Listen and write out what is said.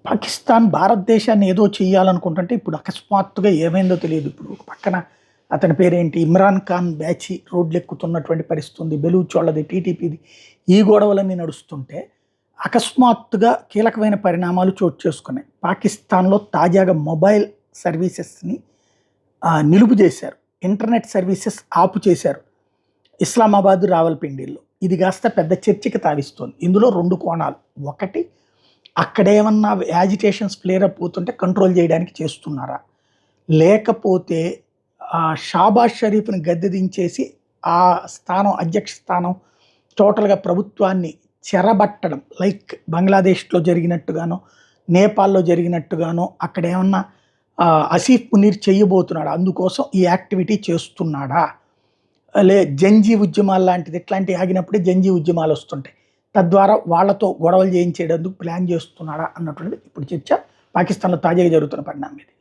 పాకిస్తాన్ భారతదేశాన్ని ఏదో చేయాలనుకుంటుంటే ఇప్పుడు అకస్మాత్తుగా ఏమైందో తెలియదు. ఇప్పుడు ఒక పక్కన అతని పేరేంటి ఇమ్రాన్ ఖాన్ బ్యాచి రోడ్లు ఎక్కుతున్నటువంటి పరిస్థితి ఉంది. బెలూచ్ వాళ్ళది, టీటీపీది ఈ గొడవలన్నీ నడుస్తుంటే అకస్మాత్తుగా కీలకమైన పరిణామాలు చోటు చేసుకున్నాయి. పాకిస్తాన్లో తాజాగా మొబైల్ సర్వీసెస్ని నిలుపు చేశారు. ఇంటర్నెట్ సర్వీసెస్ ఆపు చేశారు ఇస్లామాబాద్, రావల్పిండిల్లో. ఇది కాస్త పెద్ద చర్చకి తావిస్తోంది. ఇందులో 2 కోణాలు. ఒకటి, అక్కడేమన్నా యాజిటేషన్స్ ఫ్లేరప్ అవుతుంటే కంట్రోల్ చేయడానికి చేస్తున్నారా, లేకపోతే షాబాజ్ షరీఫ్ని గద్దె దించేసి ఆ స్థానం, అధ్యక్ష స్థానం టోటల్గా ప్రభుత్వాన్ని చెరబట్టడం, లైక్ బంగ్లాదేశ్లో జరిగినట్టుగానో నేపాల్లో జరిగినట్టుగానో అక్కడ ఏమన్నా ఆసిఫ్ మునీర్ చేయబోతున్నాడా, అందుకోసం ఈ యాక్టివిటీ చేస్తున్నాడా, జంజీ ఉద్యమాలు లాంటిది ఇట్లాంటివి ఆగినప్పుడే జంజీ ఉద్యమాలు వస్తుంటాయి, తద్వారా వాళ్ళతో గొడవలు చేయించేటందుకు ప్లాన్ చేస్తున్నాడా అన్నటువంటిది ఇప్పుడు చర్చ. పాకిస్తాన్లో తాజాగా జరుగుతున్న పరిణామం ఇది.